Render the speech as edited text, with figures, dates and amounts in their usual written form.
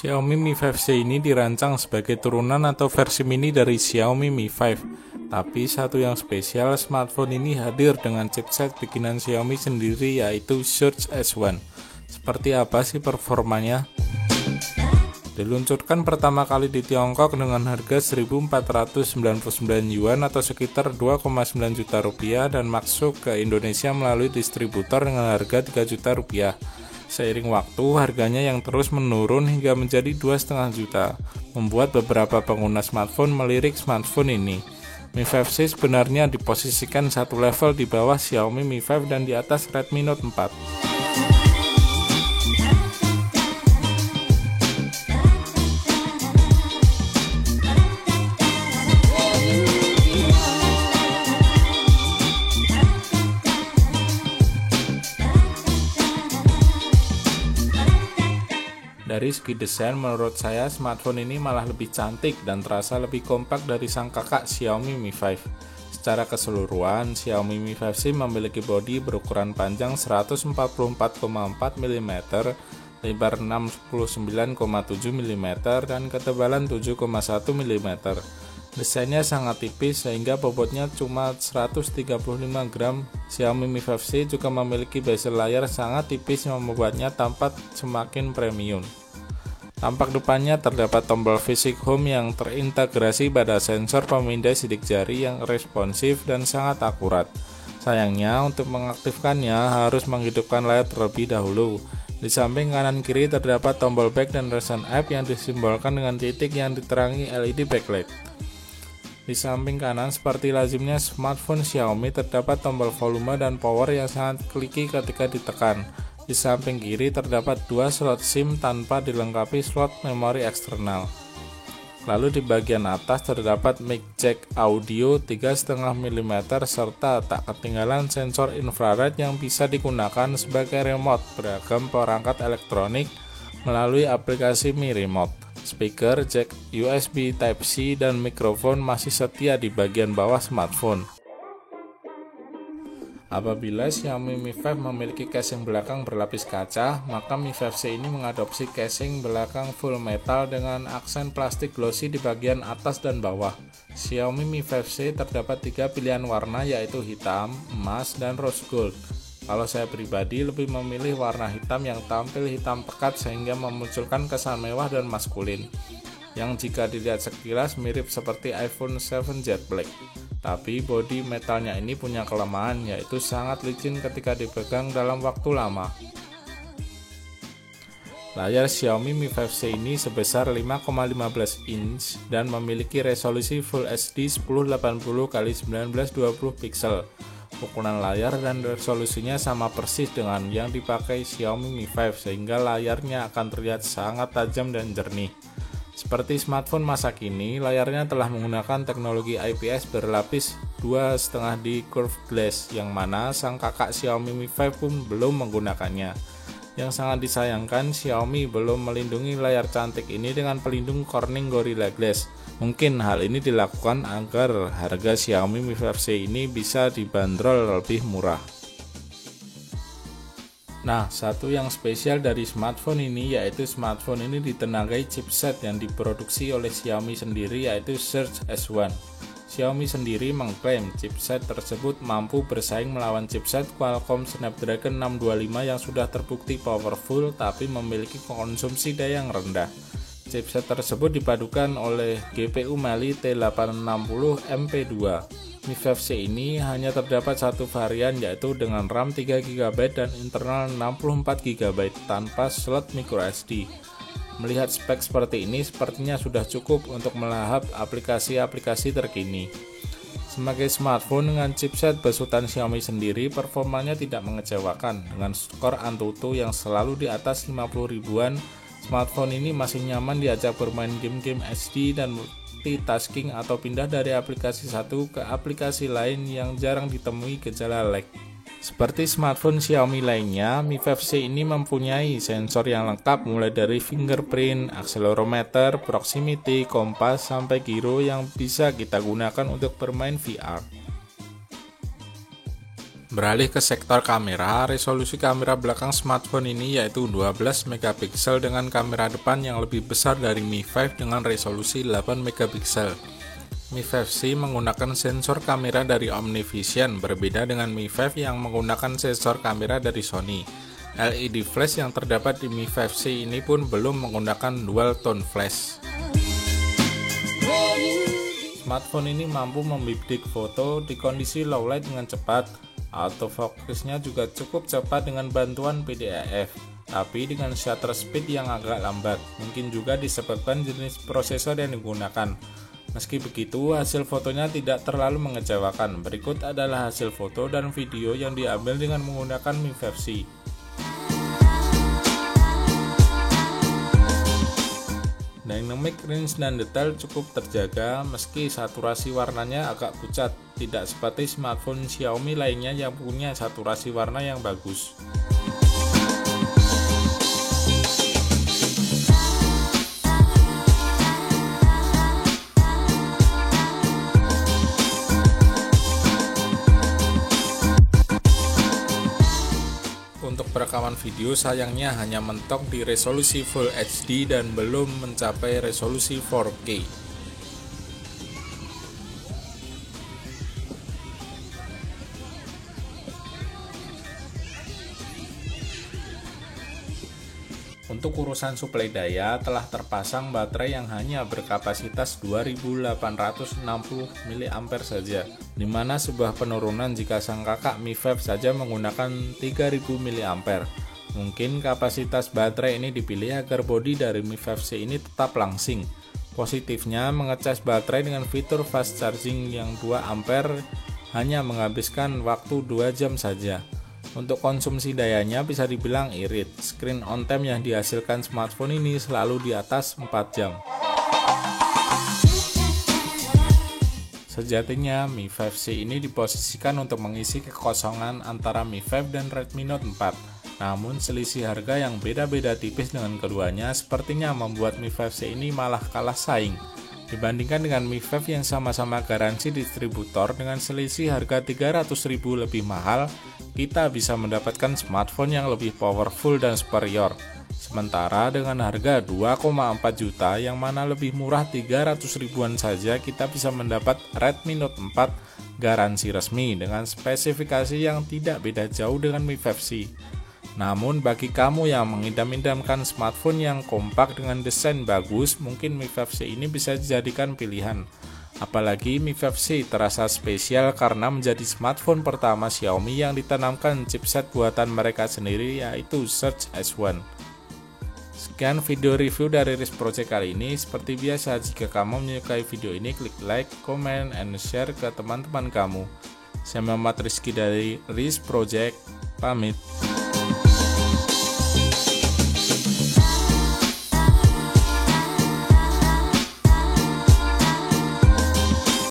Xiaomi Mi 5C ini dirancang sebagai turunan atau versi mini dari Xiaomi Mi 5. Tapi satu yang spesial, smartphone ini hadir dengan chipset bikinan Xiaomi sendiri yaitu Surge S1. Seperti apa sih performanya? Diluncurkan pertama kali di Tiongkok dengan harga 1.499 yuan atau sekitar 2,9 juta rupiah dan masuk ke Indonesia melalui distributor dengan harga 3 juta rupiah. Seiring waktu, harganya yang terus menurun hingga menjadi 2,5 juta, membuat beberapa pengguna smartphone melirik smartphone ini. Mi 5C sebenarnya diposisikan satu level di bawah Xiaomi Mi 5 dan di atas Redmi Note 4. Dari segi desain, menurut saya smartphone ini malah lebih cantik dan terasa lebih kompak dari sang kakak Xiaomi Mi 5. Secara keseluruhan, Xiaomi Mi 5C memiliki bodi berukuran panjang 144,4 mm, lebar 69,7 mm, dan ketebalan 7,1 mm. Desainnya sangat tipis sehingga bobotnya cuma 135 gram. Xiaomi Mi 5C juga memiliki bezel layar sangat tipis yang membuatnya tampak semakin premium. Tampak depannya terdapat tombol Basic Home yang terintegrasi pada sensor pemindai sidik jari yang responsif dan sangat akurat. Sayangnya, untuk mengaktifkannya harus menghidupkan layar terlebih dahulu. Di samping kanan kiri terdapat tombol back dan recent app yang disimbolkan dengan titik yang diterangi LED backlight. Di samping kanan, seperti lazimnya smartphone Xiaomi, terdapat tombol volume dan power yang sangat kliki ketika ditekan. Di samping kiri terdapat dua slot SIM tanpa dilengkapi slot memori eksternal. Lalu di bagian atas terdapat mic jack audio 3,5 mm serta tak ketinggalan sensor infrared yang bisa digunakan sebagai remote beragam perangkat elektronik melalui aplikasi Mi Remote. Speaker, jack USB Type-C, dan mikrofon masih setia di bagian bawah smartphone. Apabila Xiaomi Mi 5 memiliki casing belakang berlapis kaca, maka Mi 5C ini mengadopsi casing belakang full metal dengan aksen plastik glossy di bagian atas dan bawah. Xiaomi Mi 5C terdapat 3 pilihan warna yaitu hitam, emas, dan rose gold. Kalau saya pribadi lebih memilih warna hitam yang tampil hitam pekat sehingga memunculkan kesan mewah dan maskulin, yang jika dilihat sekilas mirip seperti iPhone 7 Jet Black. Tapi bodi metalnya ini punya kelemahan, yaitu sangat licin ketika dipegang dalam waktu lama. Layar Xiaomi Mi 5C ini sebesar 5,15 inch dan memiliki resolusi Full HD 1080x1920 pixel. Ukuran layar dan resolusinya sama persis dengan yang dipakai Xiaomi Mi 5 sehingga layarnya akan terlihat sangat tajam dan jernih. Seperti smartphone masa kini, layarnya telah menggunakan teknologi IPS berlapis 2,5D curved glass yang mana sang kakak Xiaomi Mi 5 pun belum menggunakannya. Yang sangat disayangkan, Xiaomi belum melindungi layar cantik ini dengan pelindung Corning Gorilla Glass. Mungkin hal ini dilakukan agar harga Xiaomi Mi 5C ini bisa dibanderol lebih murah. Nah, satu yang spesial dari smartphone ini yaitu smartphone ini ditenagai chipset yang diproduksi oleh Xiaomi sendiri yaitu Surge S1. Xiaomi sendiri mengklaim chipset tersebut mampu bersaing melawan chipset Qualcomm Snapdragon 625 yang sudah terbukti powerful tapi memiliki konsumsi daya yang rendah. Chipset tersebut dipadukan oleh GPU Mali T860 MP2. Mi 5C ini hanya terdapat satu varian yaitu dengan RAM 3GB dan internal 64GB tanpa slot microSD. Melihat spek seperti ini sepertinya sudah cukup untuk melahap aplikasi-aplikasi terkini. Sebagai smartphone dengan chipset besutan Xiaomi sendiri, performanya tidak mengecewakan. Dengan skor Antutu yang selalu di atas 50 ribuan, smartphone ini masih nyaman diajak bermain game-game HD dan multitasking atau pindah dari aplikasi satu ke aplikasi lain yang jarang ditemui gejala lag. Seperti smartphone Xiaomi lainnya, Mi 5C ini mempunyai sensor yang lengkap mulai dari fingerprint, accelerometer, proximity, kompas, sampai gyro yang bisa kita gunakan untuk bermain VR. Beralih ke sektor kamera, resolusi kamera belakang smartphone ini yaitu 12 megapiksel dengan kamera depan yang lebih besar dari Mi 5 dengan resolusi 8 megapiksel. Mi 5C menggunakan sensor kamera dari OmniVision, berbeda dengan Mi 5 yang menggunakan sensor kamera dari Sony. LED flash yang terdapat di Mi 5C ini pun belum menggunakan dual tone flash. Smartphone ini mampu membidik foto di kondisi low light dengan cepat. Autofocusnya juga cukup cepat dengan bantuan PDAF, tapi dengan shutter speed yang agak lambat. Mungkin juga disebabkan jenis prosesor yang digunakan. Meski begitu, hasil fotonya tidak terlalu mengecewakan. Berikut adalah hasil foto dan video yang diambil dengan menggunakan Mi 5C. Dynamic range dan detail cukup terjaga meski saturasi warnanya agak pucat, tidak seperti smartphone Xiaomi lainnya yang punya saturasi warna yang bagus. Untuk perekaman video sayangnya hanya mentok di resolusi Full HD dan belum mencapai resolusi 4K. Untuk urusan suplai daya, telah terpasang baterai yang hanya berkapasitas 2860 mAh saja, di mana sebuah penurunan jika sang kakak Mi 5 saja menggunakan 3000 mAh. Mungkin kapasitas baterai ini dipilih agar bodi dari Mi 5C ini tetap langsing. Positifnya, mengecas baterai dengan fitur fast charging yang 2 ampere hanya menghabiskan waktu 2 jam saja. Untuk konsumsi dayanya bisa dibilang irit. Screen on time yang dihasilkan smartphone ini selalu di atas 4 jam. Sejatinya Mi 5C ini diposisikan untuk mengisi kekosongan antara Mi 5 dan Redmi Note 4. Namun selisih harga yang beda-beda tipis dengan keduanya sepertinya membuat Mi 5C ini malah kalah saing. Dibandingkan dengan Mi 5 yang sama-sama garansi distributor dengan selisih harga 300.000 lebih mahal, kita bisa mendapatkan smartphone yang lebih powerful dan superior. Sementara dengan harga 2,4 juta yang mana lebih murah 300 ribuan saja, kita bisa mendapat Redmi Note 4 garansi resmi dengan spesifikasi yang tidak beda jauh dengan Mi 5C. Namun bagi kamu yang mengidam-idamkan smartphone yang kompak dengan desain bagus, mungkin Mi 5C ini bisa dijadikan pilihan. Apalagi Mi 5C terasa spesial karena menjadi smartphone pertama Xiaomi yang ditanamkan chipset buatan mereka sendiri yaitu Surge S1. Sekian video review dari RIS Project kali ini. Seperti biasa, jika kamu menyukai video ini, klik like, comment, and share ke teman-teman kamu. Saya Muhammad Rizky dari RIS Project, pamit.